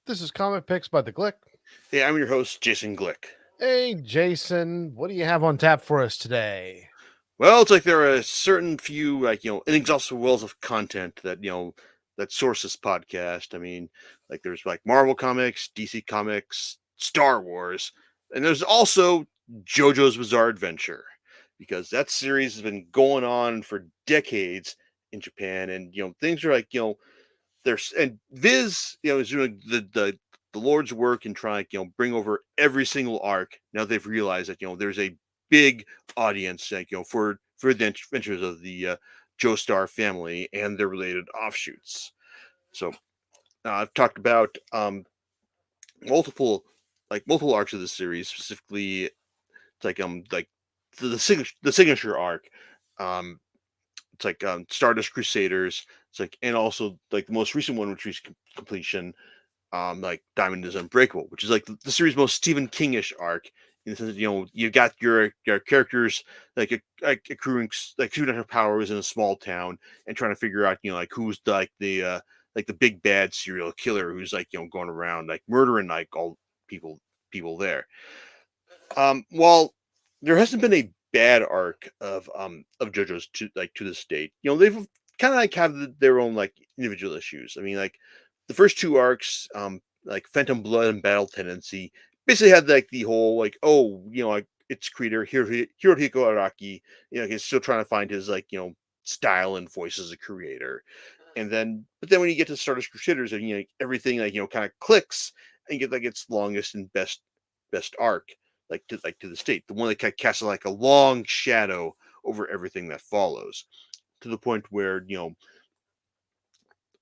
This is Comic Picks by the Glick. Hey, I'm your host, Jason Glick. Hey, Jason, what do you have on tap for us today? Well, it's like there are a certain few, inexhaustible wells of content that source this podcast. I mean, like there's like Marvel Comics, DC Comics, Star Wars, and there's also JoJo's Bizarre Adventure, because that series has been going on for decades in Japan, and things are there's and Viz, is doing the Lord's work and trying to bring over every single arc. Now they've realized that there's a big audience for the adventures of the Joestar family and their related offshoots. So I've talked about multiple multiple arcs of the series. Specifically, it's like the signature arc. Um, it's like Stardust Crusaders. It's like, and also like the most recent one, which reached completion, like Diamond is Unbreakable, which is like the series' most Stephen Kingish arc. In the sense that, you got your characters accruing like supernatural powers in a small town and trying to figure out like who's like the big bad serial killer who's like going around like murdering like all people there. While there hasn't been a bad arc of JoJo's to this date, they've kind of like have their own like individual issues. I mean, like the first two arcs, like Phantom Blood and Battle Tendency, basically had like the whole like, oh, like its creator Hirohiko Araki, he's still trying to find his like style and voice as a creator. But then when you get to Stardust Crusaders, and everything like kind of clicks, and you get like its longest and best arc, like to the state, the one that kind of casts like a long shadow over everything that follows, to the point where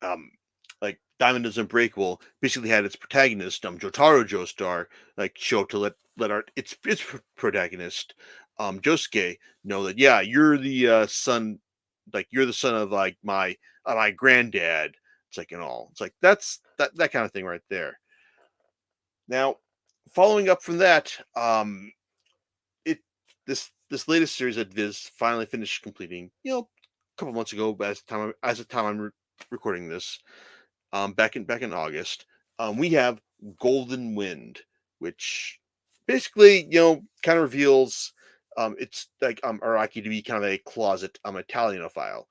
um, like Diamond is Unbreakable basically had its protagonist, Jotaro Joestar, like show up to let its protagonist, Josuke, know that, yeah, you're the son, like you're the son of like my granddad. It's like, and all. It's like that kind of thing right there. Now, following up from that, it this latest series that Viz finally finished completing, a couple months ago, but as the time I'm recording this, back in August, we have Golden Wind, which basically kind of reveals it's like Araki to be kind of a closet Italianophile.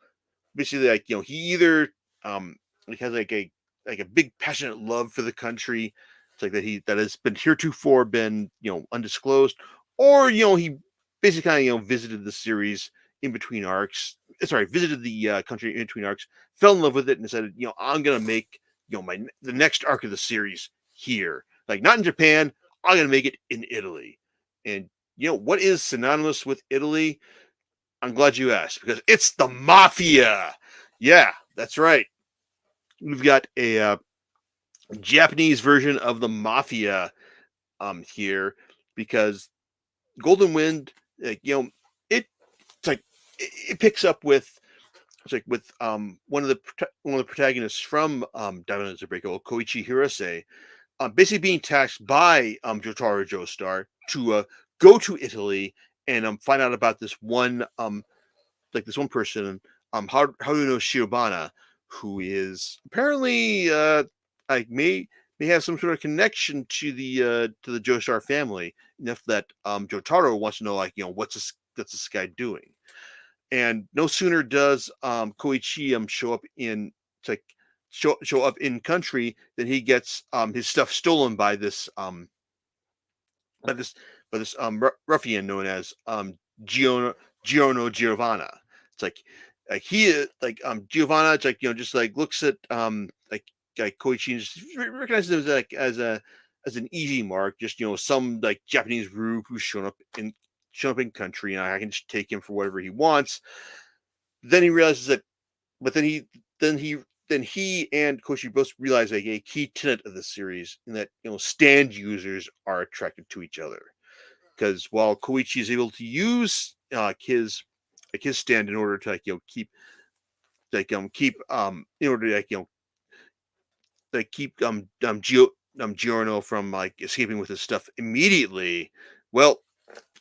Basically, like he either like has like a big passionate love for the country. It's like that has been heretofore been undisclosed, or he basically kind of visited the series in between arcs. Sorry, visited the country in between arcs, fell in love with it, and said, I'm gonna make the next arc of the series here, like not in Japan. I'm gonna make it in Italy. And what is synonymous with Italy? I'm glad you asked, because it's the mafia. Yeah, that's right. We've got a Japanese version of the mafia here, because Golden Wind, like, it it's like it picks up with, it's like with one of the protagonists from Diamond is Unbreakable, Koichi Hirose, basically being tasked by Jotaro Joestar to go to Italy and find out about this one this one person, Haruno Shiobana, who is apparently like may have some sort of connection to the Joestar family, enough that Jotaro wants to know, like, what's this guy doing. And no sooner does Koichi show up in, it's like show up in country, than he gets his stuff stolen by by this this ruffian known as Giorno Giovanna. It's like he like Giovanna, it's like just like looks at like Koichi and just recognizes him as like as an easy mark, just some like Japanese rube who's shown up in country, and I can just take him for whatever he wants. Then he realizes that, but then he then he and Koichi both realize like a key tenet of the series, in that stand users are attracted to each other. Because while Koichi is able to use his stand in order to keep in order to keep Giorno from like escaping with his stuff immediately, well,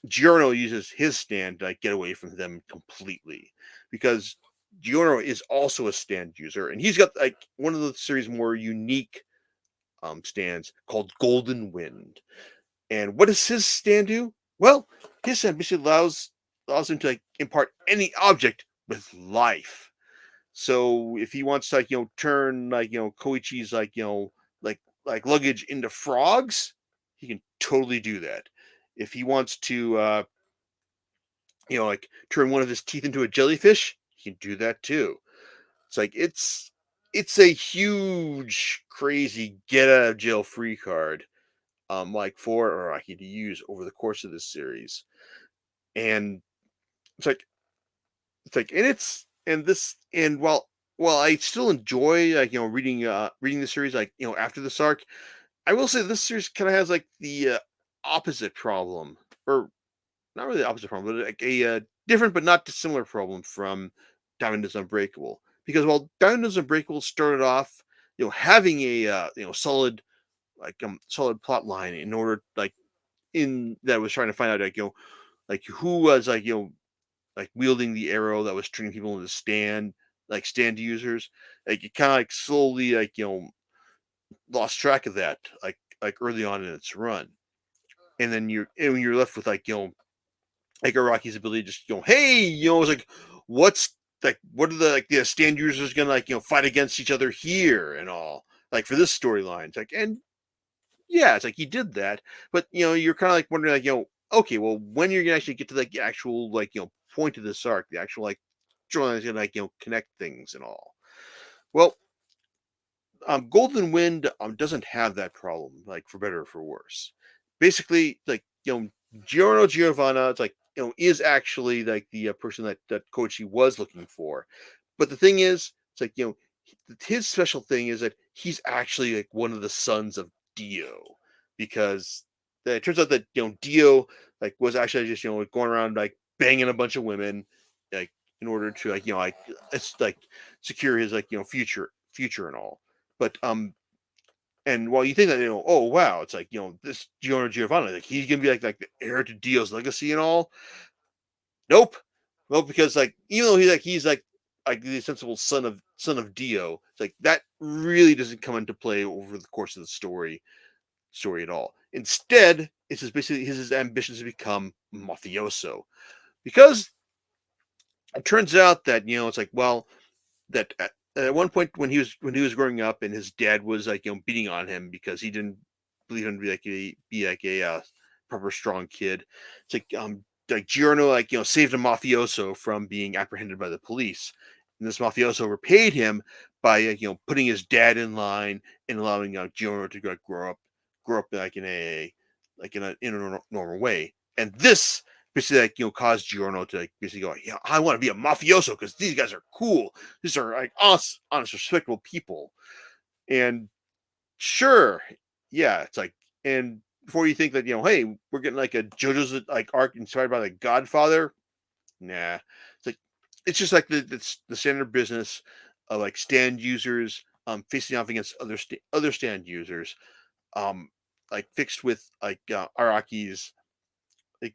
Giorno uses his stand to get away from them completely, because Giorno is also a stand user, and he's got like one of the series' more unique stands called Golden Wind. And what does his stand do? Well, his stand basically allows him to like impart any object with life. So if he wants to like turn like Koichi's like like luggage into frogs, he can totally do that. If he wants to like turn one of his teeth into a jellyfish, he can do that too. It's like it's a huge, crazy get out of jail free card, like for Araki to use over the course of this series, and it's like and it's and this and while I still enjoy like reading the series like after this arc, I will say this series kind of has like the opposite problem, or not really the opposite problem, but like a different but not dissimilar problem from Diamond is Unbreakable. Because while Diamond is Unbreakable started off, having a solid solid plot line in order like in that was trying to find out like like who was like like wielding the arrow that was turning people into stand users. Like it kind of like slowly like lost track of that like early on in its run, and then when you're left with like like Araki's ability to just hey it's like what are the like the stand users gonna like fight against each other here and all like for this storyline. It's like, and yeah, it's like he did that, but you're kind of like wondering like okay, well when you're gonna actually get to like the actual like point of this arc, the actual like storyline is gonna like connect things and all. Well, Golden Wind doesn't have that problem, like for better or for worse. Basically, like Giorno Giovanna, it's like is actually like the person that Koichi was looking for. But the thing is, it's like his special thing is that he's actually like one of the sons of Dio, because it turns out that Dio like was actually just going around like banging a bunch of women, like in order to like like it's like secure his like future and all. But and while you think that oh wow, it's like this Giorno Giovanna, like he's gonna be like the heir to Dio's legacy and all. Nope. Well, because like even though he's like the sensible son of Dio, it's like that really doesn't come into play over the course of the story at all. Instead, it's just basically his ambitions to become mafioso, because it turns out that it's like well that at one point when he was growing up and his dad was like beating on him because he didn't believe him to be like a proper strong kid. It's like Giorno like saved a mafioso from being apprehended by the police, and this mafioso repaid him by putting his dad in line and allowing Giorno to like, grow up like in a normal way. And this basically like caused Giorno to like basically go, yeah, I want to be a mafioso because these guys are cool. These are like honest, respectable people. And sure, yeah, it's like, and before you think that hey, we're getting like a JoJo's like arc inspired by like Godfather, nah, it's like it's just like the standard business of like stand users facing off against other stand users, um like fixed with like Araki's like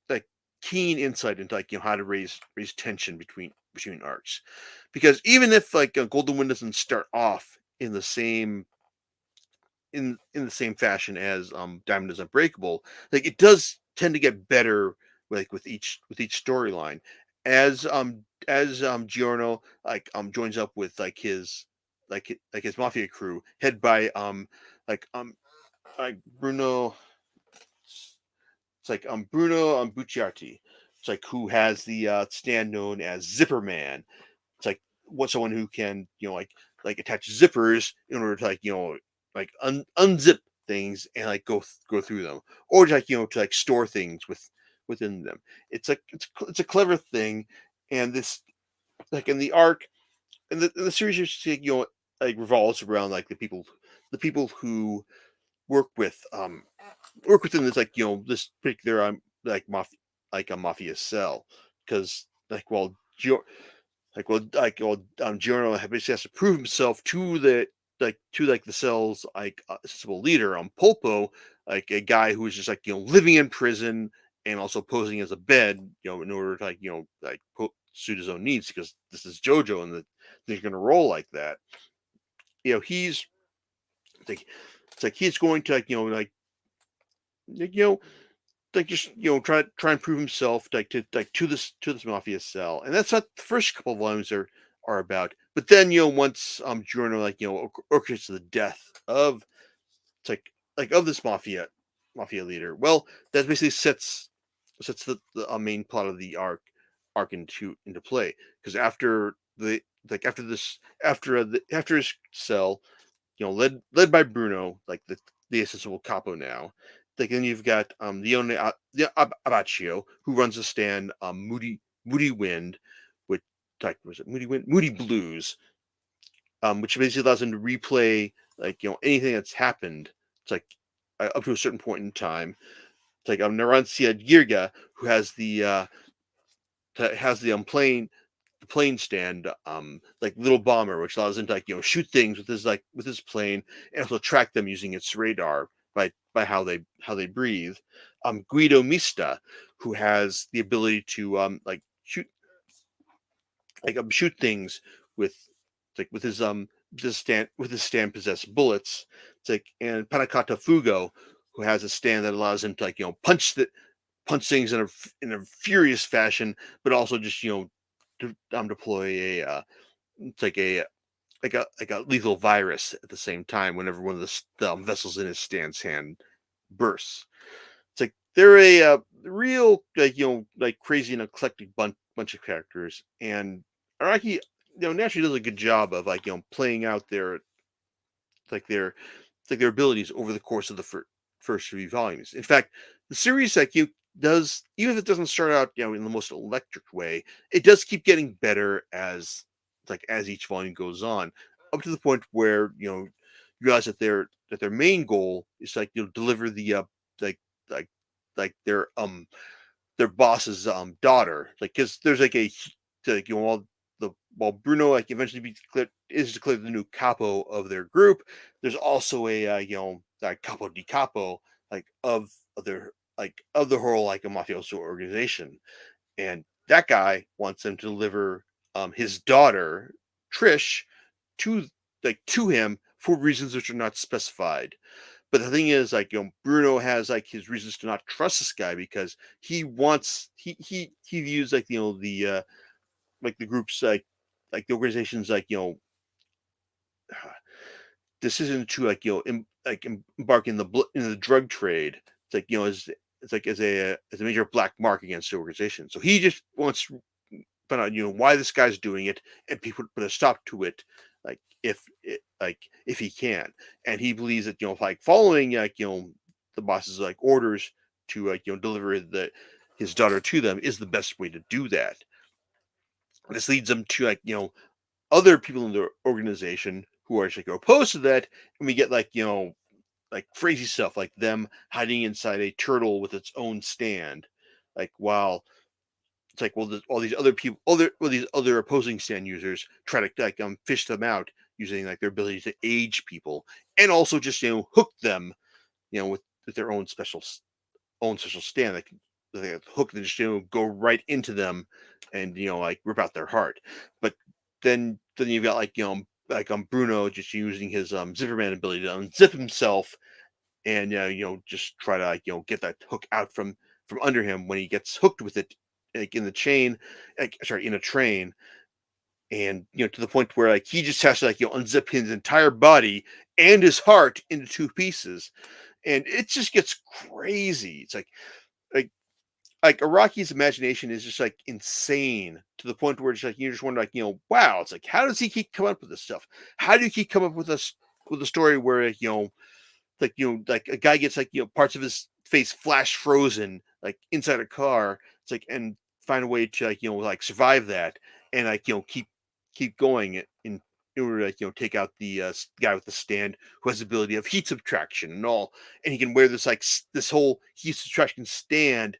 like keen insight into like how to raise tension between arcs, because even if like Golden Wind doesn't start off in the same in the same fashion as Diamond is Unbreakable, like it does tend to get better like with each storyline as Giorno like joins up with like his mafia crew head by like like Bruno. It's like Bruno Bucciarati. It's like who has the stand known as Zipper Man. It's like what someone who can like attach zippers in order to like like unzip things and like go through them, or like to like store things within them. It's like it's a clever thing, and this like in the arc and the series like revolves around like the people who work with work within this like this particular like a mafia cell, because like Giorno basically has to prove himself to the cell's like accessible leader Polpo, like a guy who is just like living in prison and also posing as a bed in order to like like suit his own needs, because this is Jojo and he's going to roll like that. He's it's like he's going to you know just try and prove himself to this mafia cell, and that's what the first couple of volumes are about. But then once Giorno orchestrates the death of it's like of this mafia leader, well, that basically sets the main plot of the arc into play, because after the like after this after his cell, led by Bruno, like the accessible capo now. Like then you've got Abaccio, who runs the stand, Moody Wind, which was it Moody Wind, Moody Blues, which basically allows him to replay anything that's happened. It's like up to a certain point in time. It's like Narancia Girga, who has the plane stand, like little bomber, which allows him to shoot things with his plane, and also track them using its radar by how they breathe. Guido Mista, who has the ability to shoot things with with his stand possessed bullets. It's like and Panakata Fugo, who has a stand that allows him to punch things in a furious fashion, but also just deploy it's like a a lethal virus at the same time whenever one of the vessels in his stand's hand bursts. It's like they're a real crazy and eclectic bunch of characters, and Araki naturally does a good job of playing out like their their abilities over the course of the first three volumes. In fact, the series does, even if it doesn't start out in the most electric way, it does keep getting better as each volume goes on, up to the point where you realize that their main goal is deliver the like like their boss's daughter, because there's while Bruno eventually is declared the new capo of their group, there's also a capo di capo of their of the whole a mafioso organization, and that guy wants them to deliver his daughter Trish to to him for reasons which are not specified. But the thing is, Bruno has his reasons to not trust this guy, because he views the groups the organization's decision to embark in the drug trade. It's as a major black mark against the organization. So he just wants to find out why this guy's doing it, and people put a stop to it, if he can. And he believes that following the boss's orders to deliver his daughter to them is the best way to do that. This leads them to other people in the organization who are opposed to that, and we get crazy stuff like them hiding inside a turtle with its own stand, while it's all these other people, these other opposing stand users try to fish them out using their ability to age people, and also just hook them with their own special stand. They hook and just go right into them and rip out their heart. But then you've got Bruno just using his Zipperman ability to unzip himself, and just try to get that hook out from under him when he gets hooked with it in the chain, in a train. And to the point where he just has to unzip his entire body and his heart into two pieces, and it just gets crazy. It's like Araki's imagination is just insane, to the point where it's you just wonder wow, it's how does he keep coming up with this stuff? How do you keep coming up with a story where a guy gets parts of his face flash frozen inside a car, and find a way to survive that, and keep going in order to take out the guy with the stand, who has the ability of heat subtraction and all, and he can wear this this whole heat subtraction stand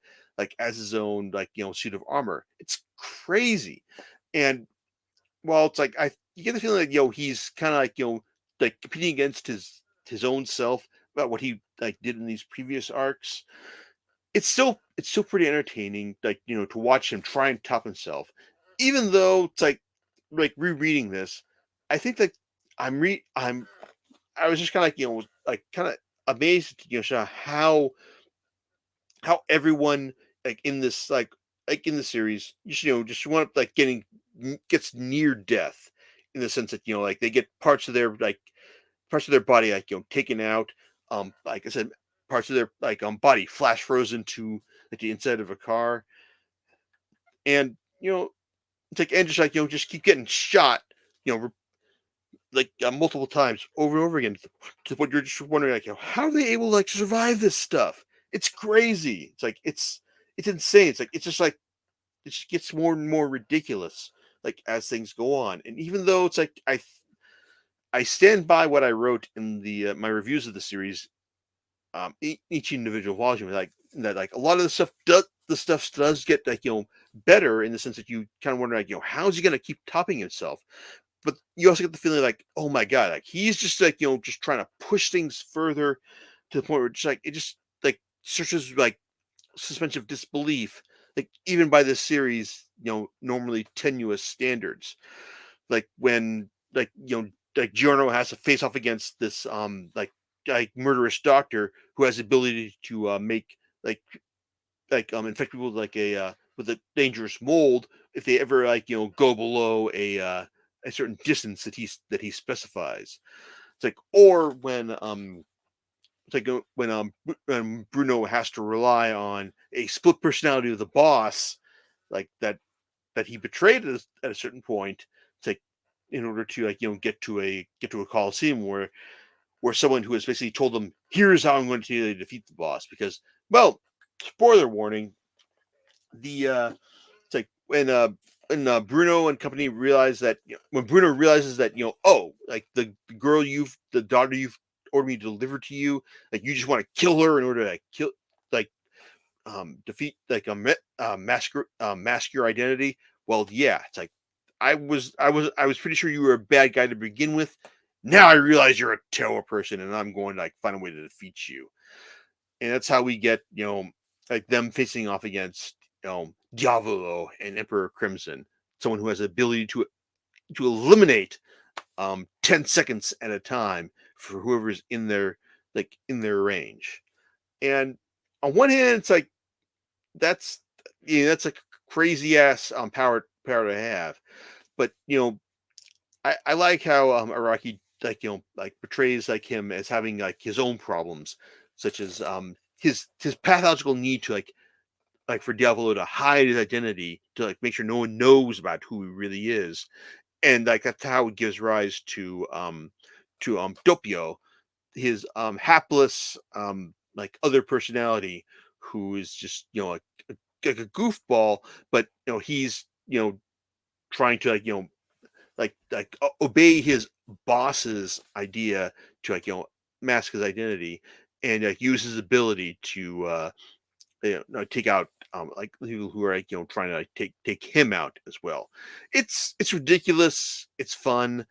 as his own suit of armor. It's crazy. And while it's you get the feeling he's kind of competing against his own self about what he did in these previous arcs, it's still pretty entertaining to watch him try and top himself, even though it's rereading this, I think that I'm I was just kind of like, like kind of amazed, so how everyone like in this like in the series, just just want like gets near death in the sense that like they get parts of their body like taken out, like I said, parts of their like body flash frozen to like the inside of a car, and it's like and just like just keep getting shot, like multiple times over and over again to what you're just wondering like how are they able to like survive this stuff. It's crazy. It's like it's insane. It's like it's just like it just gets more and more ridiculous like as things go on. And even though it's like I stand by what I wrote in the my reviews of the series, each individual volume, like that, like a lot of the stuff does get like better in the sense that you kind of wonder like how's he gonna keep topping himself. But you also get the feeling like, oh my god, like he's just like just trying to push things further to the point where just like it just like searches like suspension of disbelief, like even by this series, normally tenuous standards. Like when like Giorno has to face off against this like murderous doctor who has the ability to make like infect people with a dangerous mold if they ever like go below a certain distance that he specifies. It's like or when it's like when Bruno has to rely on a split personality of the boss, like that he betrayed at a certain point. It's like in order to like get to a coliseum where someone who has basically told them, "Here's how I'm going to defeat the boss." Because, well, spoiler warning, the it's like when Bruno and company realize that when Bruno realizes that oh like the daughter you've ordered me to deliver to you, like you just want to kill her in order to like, kill like defeat like mask your identity. Well, yeah, it's like I was pretty sure you were a bad guy to begin with. Now I realize you're a terrible person, and I'm going to like find a way to defeat you. And that's how we get like them facing off against Diavolo and Emperor Crimson, someone who has the ability to eliminate 10 seconds at a time for whoever's in their range. And on one hand, it's like that's that's like crazy ass power to have. But I like how Araki like like portrays like him as having like his own problems, such as his pathological need to like for Diavolo to hide his identity to like make sure no one knows about who he really is, and like that's how it gives rise to Doppio, his hapless like other personality who is just like a goofball, but he's trying to like obey his boss's idea to like mask his identity and like use his ability to take out like people who are like trying to like take him out as well. It's ridiculous, it's fun,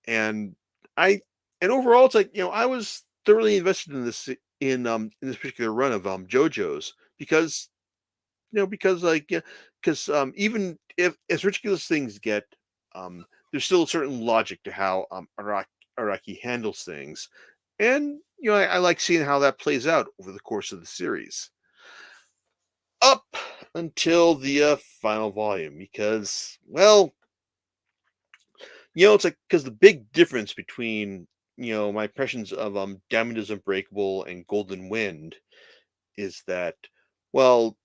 and I and overall it's like I was thoroughly invested in this in this particular run of Jojo's because because like because even if as ridiculous things get, there's still a certain logic to how Araki handles things, and I like seeing how that plays out over the course of the series up until the final volume because well it's like because the big difference between my impressions of Diamond is Unbreakable and Golden Wind is that well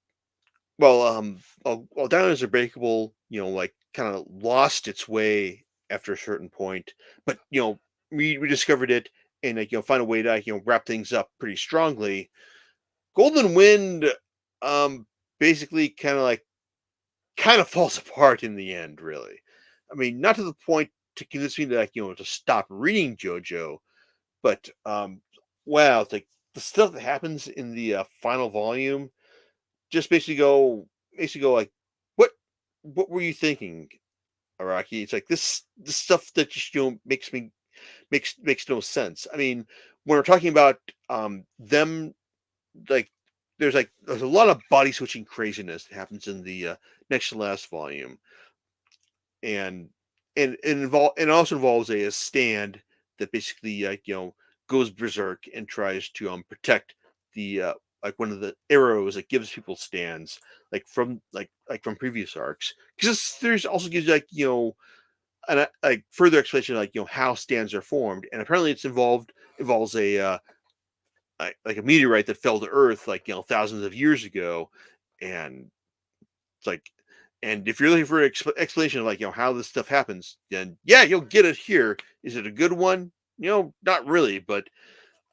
Diamond is Unbreakable like kind of lost its way after a certain point, but we rediscovered it and like find a way to like, wrap things up pretty strongly. Golden Wind basically kind of falls apart in the end, really. I mean, not to the point to convince me to like to stop reading JoJo, but wow, it's like the stuff that happens in the final volume just basically go like, what were you thinking, Araki? It's like this stuff that just makes no sense. I mean, when we're talking about them like there's a lot of body switching craziness that happens in the next to last volume, and it also involves a stand that basically goes berserk and tries to protect the like one of the arrows that gives people stands from from previous arcs, because this series also gives you an like further explanation of how stands are formed, and apparently involves a like a meteorite that fell to Earth thousands of years ago, and it's like, and if you're looking for an explanation of how this stuff happens, then yeah, you'll get it here. Is it a good one? Not really, but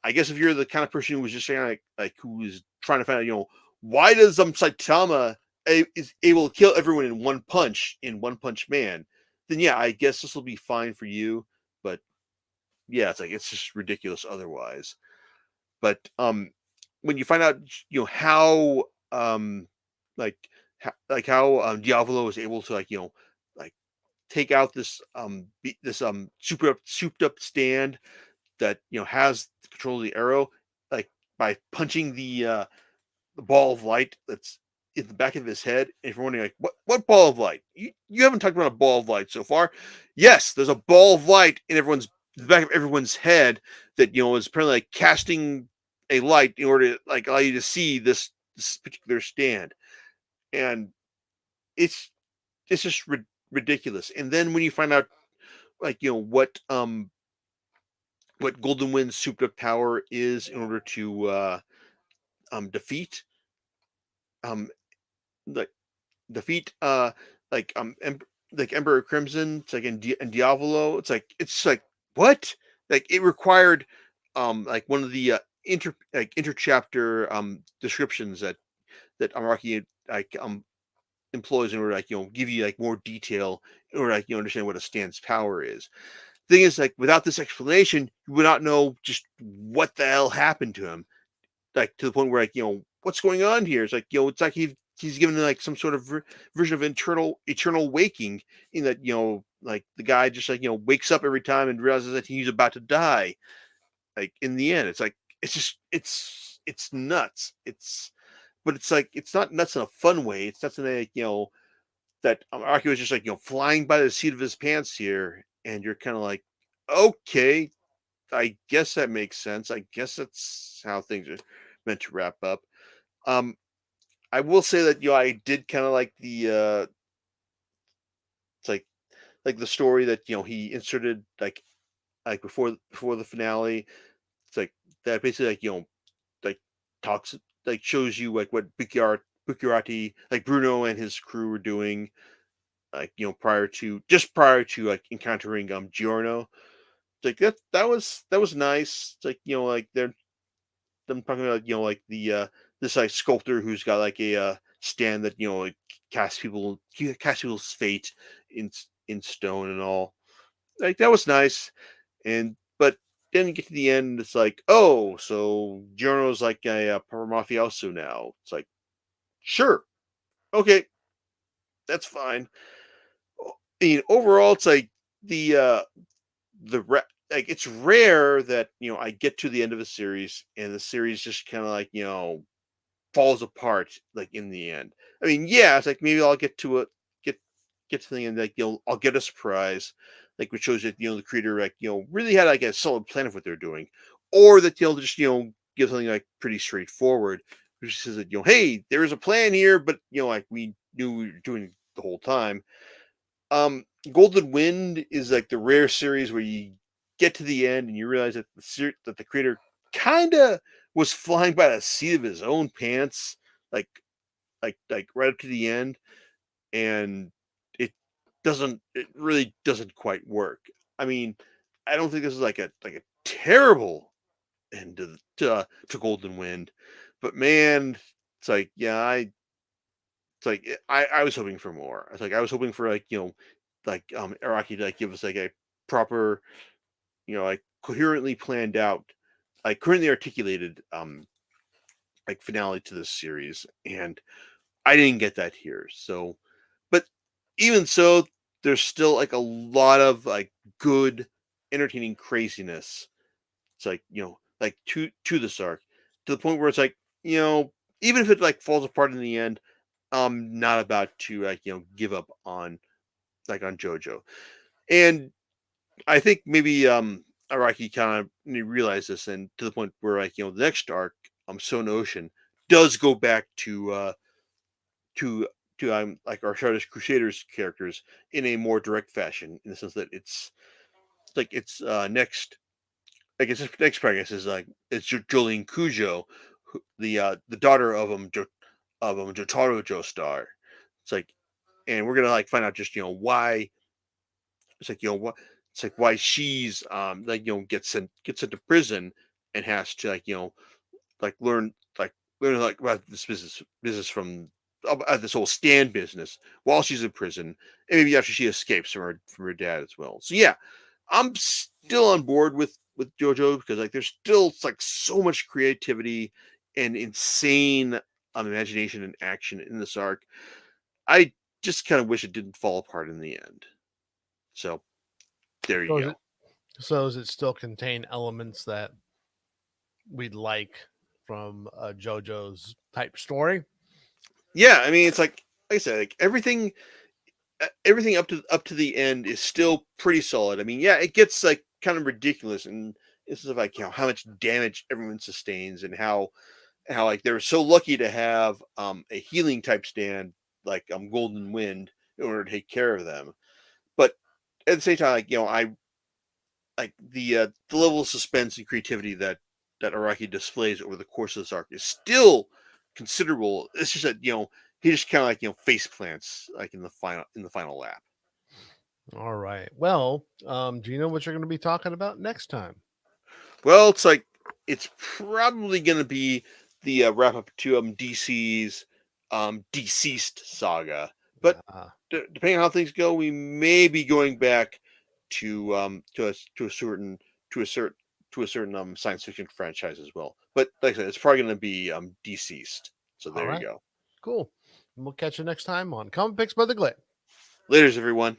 I guess if you're the kind of person who was just saying who is trying to find out, why does Saitama is able to kill everyone in one punch in One Punch Man, then yeah, I guess this will be fine for you. But yeah, it's just ridiculous otherwise. But when you find out, how like how Diavolo is able to like take out this souped up stand that has control of the arrow, like by punching the ball of light that's in the back of his head. And if you're wondering what ball of light, you haven't talked about a ball of light so far. Yes, there's a ball of light in the back of everyone's head that is apparently casting a light in order to allow you to see this particular stand. And it's just ridiculous. And then when you find out what Golden Wind's souped up power is in order to defeat um like defeat like Emperor Crimson. It's and Diavolo. It's like what? It required one of the interchapter descriptions that Araki employs in order to give you more detail in order to understand what a stand's power is. Thing is, without this explanation, you would not know just what the hell happened to him. To the point where what's going on here? It's it's like he's given some sort of version of eternal waking, in that the guy just wakes up every time and realizes that he's about to die. In the end, it's just it's nuts. But it's not nuts in a fun way. It's nuts in a that Araki was just flying by the seat of his pants here, and you're kind of like, okay, I guess that makes sense. I guess that's how things are meant to wrap up. Um, I will say that I did kind of like the it's like the story that he inserted before the finale. It's that basically like talks shows you what Bukirati Bruno and his crew were doing prior to encountering Giorno. It's that was nice. It's they're them talking about this sculptor who's got a stand that casts people's fate in stone and all. That was nice. And but then you get to the end, it's oh, so Giorno's a proper mafioso now. It's sure, okay, that's fine. Overall, it's the it's rare that I get to the end of a series and the series just kind of falls apart in the end. I mean, yeah, it's maybe I'll get to it, get to the end, I'll get a surprise, which shows that the creator really had a solid plan of what they're doing, or that they'll just give something pretty straightforward, which says that hey, there is a plan here, but we knew we were doing the whole time. Golden Wind is the rare series where you get to the end and you realize that the creator kind of was flying by the seat of his own pants, like right up to the end, and it really doesn't quite work. I mean, I don't think this is a terrible end to Golden Wind, but man, it's yeah, I was hoping for more. I was hoping for Araki to give us a proper, coherently planned out, currently articulated finale to this series, and I didn't get that here. So, but even so, there's still a lot of good, entertaining craziness. It's to this arc, to the point where it's even if it falls apart in the end, I'm not about to give up on on Jojo. And I think maybe Araki kind of realized this, and to the point where like the next arc, Stone Ocean does go back to like our Stardust Crusaders characters in a more direct fashion, in the sense that it's next like its next protagonist is like it's Jolene Cujo, the daughter of Jotaro Joestar. It's like, and we're gonna like find out just why it's like what it's like why she's like gets sent to prison and has to like learn like about this business from this whole stand business while she's in prison, and maybe after she escapes from her dad as well. So yeah, I'm still on board with JoJo, because like there's still like so much creativity and insane imagination and action in this arc. I just kind of wish it didn't fall apart in the end. So there So you is go. it so does it still contain elements that we'd like from a JoJo's type story? Yeah, I mean it's like I said, like everything up to the end is still pretty solid. I mean, yeah, it gets like kind of ridiculous, and this is like how much damage everyone sustains, and how like they're so lucky to have a healing type stand like Golden Wind in order to take care of them. But at the same time, like I like the level of suspense and creativity that Araki displays over the course of this arc is still considerable. It's just that he just kind of like face plants like in the final lap. All right. Well, do you know what you're going to be talking about next time? Well, it's probably going to be the wrap up to DC's Deceased saga, but Uh, depending on how things go, we may be going back to a certain to a certain to a certain science fiction franchise as well. But like I said, it's probably going to be Deceased. So all there you right. go. Cool. And we'll catch you next time on Comic Picks by the Glick. Later's everyone.